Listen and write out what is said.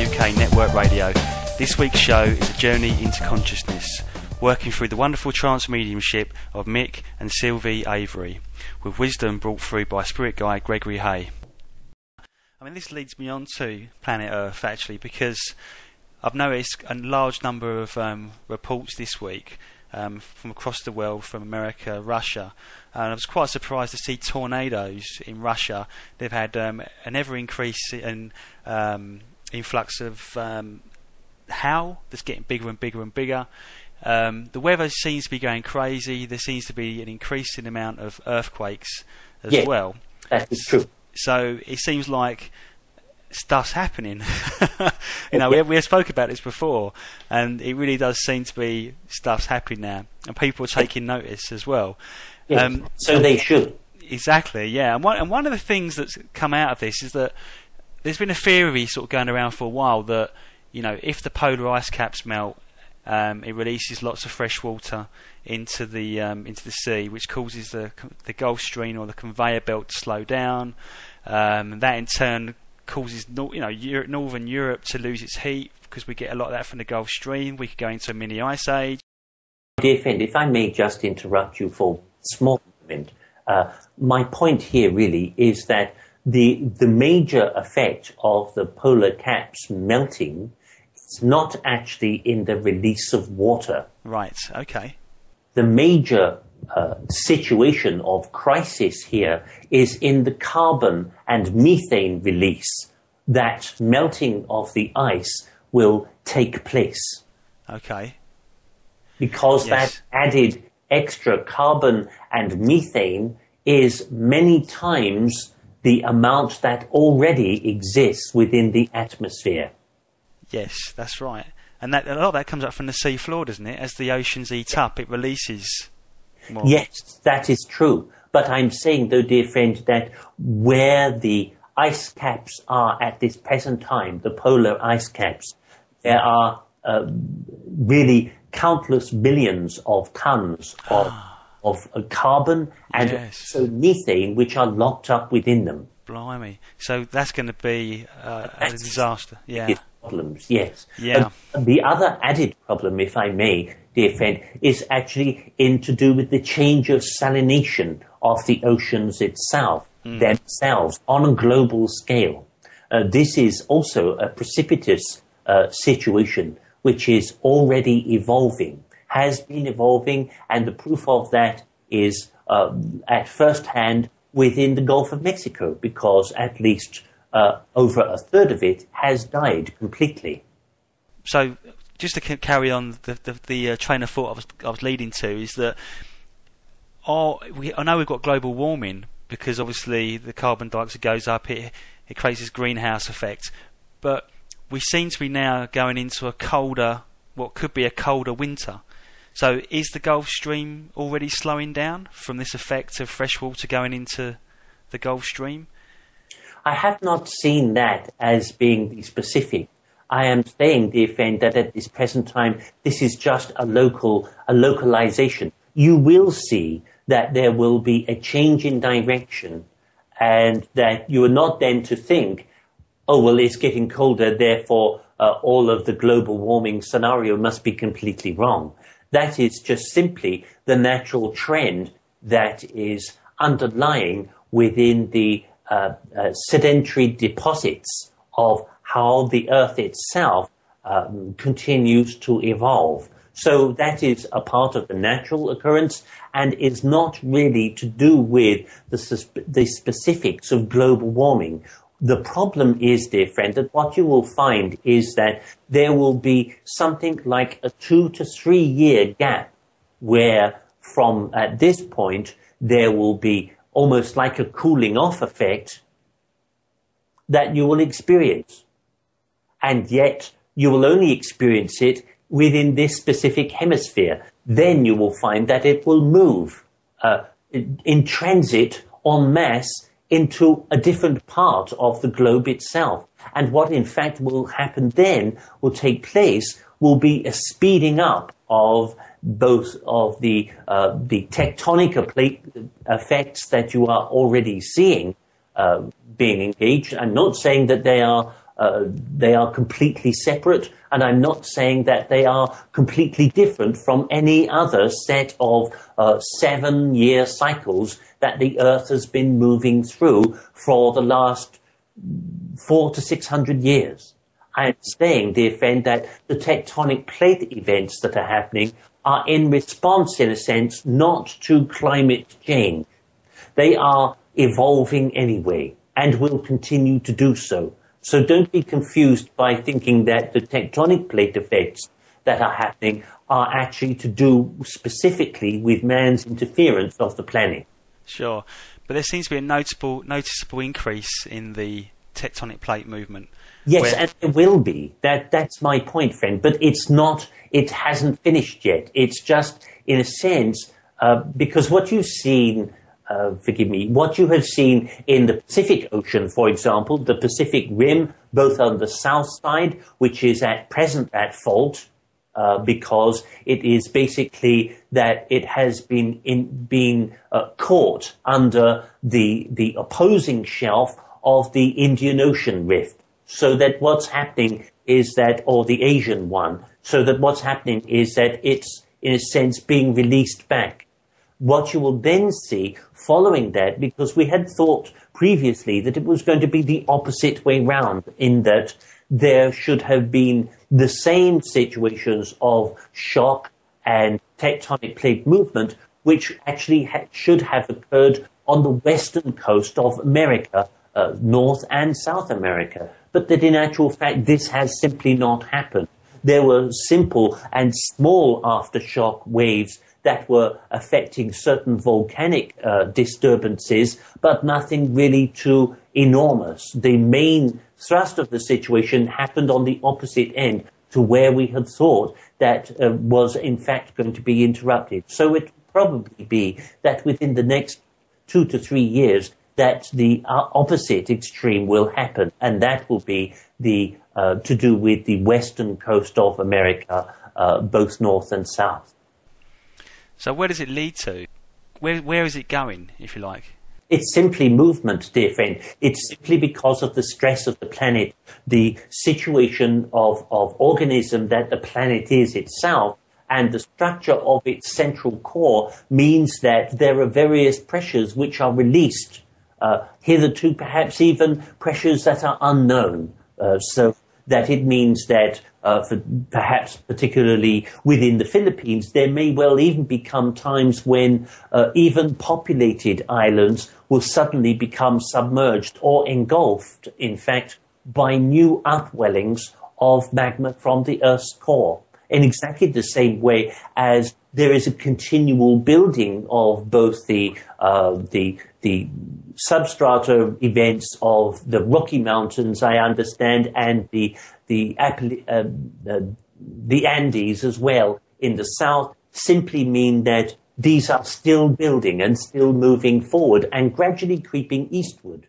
UK Network Radio. This week's show is a journey into consciousness, working through the wonderful trance mediumship of Mick and Sylvie Avery, with wisdom brought through by spirit guide Gregory Haye. I mean, this leads me on to planet Earth, actually, because I've noticed a large number of reports this week from across the world, from America, Russia, and I was quite surprised to see tornadoes in Russia. They've had an ever increasing influx of howl that's getting bigger and bigger and bigger. The weather seems to be going crazy. There seems to be an increasing amount of earthquakes as well. That is true. So it seems like stuff's happening. We spoke about this before, and it really does seem to be stuff's happening now, and people are taking notice as well. So they should. Exactly, yeah. And one of the things that's come out of this is that there's been a theory sort of going around for a while that, you know, if the polar ice caps melt, it releases lots of fresh water into the sea, which causes the Gulf Stream or the conveyor belt to slow down. That in turn causes northern Europe to lose its heat because we get a lot of that from the Gulf Stream. We could go into a mini ice age. Dear friend, if I may just interrupt you for a small moment, my point here really is that the major effect of the polar caps melting is not actually in the release of water. Right, okay. The major situation of crisis here is in the carbon and methane release. That melting of the ice will take place. Okay. Because that added extra carbon and methane is many times the amount that already exists within the atmosphere. Yes, that's right. And that a lot of that comes up from the sea floor, doesn't it? As the oceans heat up, it releases more. Yes, that is true. But I'm saying, though, dear friend, that where the ice caps are at this present time, the polar ice caps, there are really countless millions of tons of carbon and so methane which are locked up within them. Blimey. So that's going to be a disaster. Yeah. Problems, yes. Yeah. The other added problem, if I may, dear friend, is actually to do with the change of salination of the oceans themselves on a global scale. This is also a precipitous situation which is already evolving, has been evolving, and the proof of that is at first hand within the Gulf of Mexico, because at least over a third of it has died completely. So, just to carry on the train of thought I was leading to, is that I know we've got global warming because obviously the carbon dioxide goes up, it creates this greenhouse effect, but we seem to be now going into what could be a colder winter. So is the Gulf Stream already slowing down from this effect of fresh water going into the Gulf Stream? I have not seen that as being the specific. I am saying, dear friend, that at this present time, this is just a localization. You will see that there will be a change in direction, and that you are not then to think, oh, well, it's getting colder, therefore all of the global warming scenario must be completely wrong. That is just simply the natural trend that is underlying within the sedentary deposits of how the Earth itself continues to evolve. So that is a part of the natural occurrence and is not really to do with the specifics of global warming. The problem is, dear friend, that what you will find is that there will be something like a 2 to 3 year gap where from at this point there will be almost like a cooling off effect that you will experience. And yet you will only experience it within this specific hemisphere. Then you will find that it will move in transit en masse into a different part of the globe itself. And what in fact will happen then, will take place, will be a speeding up of both of the tectonic effects that you are already seeing being engaged. I'm not saying that they are they are completely separate, and I'm not saying that they are completely different from any other set of 7-year cycles that the Earth has been moving through for the last 400 to 600 years. I'm saying, dear friend, that the tectonic plate events that are happening are in response, in a sense, not to climate change. They are evolving anyway and will continue to do so. So don't be confused by thinking that the tectonic plate effects that are happening are actually to do specifically with man's interference of the planet. Sure, but there seems to be a noticeable increase in the tectonic plate movement. Yes, and there will be. That's my point, friend. But it's not. It hasn't finished yet. It's just, in a sense, because what you've seen. What you have seen in the Pacific Ocean, for example, the Pacific Rim, both on the south side, which is at present at fault, because it is basically that it has been caught under the opposing shelf of the Indian Ocean rift. So that what's happening is that, or the Asian one, so that what's happening is that it's, in a sense, being released back. What you will then see following that, because we had thought previously that it was going to be the opposite way round, in that there should have been the same situations of shock and tectonic plate movement, which actually should have occurred on the western coast of America, North and South America. But that in actual fact, this has simply not happened. There were simple and small aftershock waves that were affecting certain volcanic disturbances, but nothing really too enormous. The main thrust of the situation happened on the opposite end to where we had thought that was in fact going to be interrupted. So it will probably be that within the next 2 to 3 years that the opposite extreme will happen, and that will be the to do with the western coast of America, both north and south. So where does it lead to? Where is it going, if you like? It's simply movement, dear friend. It's simply because of the stress of the planet, the situation of organism that the planet is itself, and the structure of its central core means that there are various pressures which are released, hitherto perhaps even pressures that are unknown. So that it means that perhaps particularly within the Philippines, there may well even become times when even populated islands will suddenly become submerged or engulfed, in fact, by new upwellings of magma from the Earth's core. In exactly the same way as there is a continual building of both the substrata events of the Rocky Mountains, I understand, and the Andes as well in the south, simply mean that these are still building and still moving forward and gradually creeping eastward.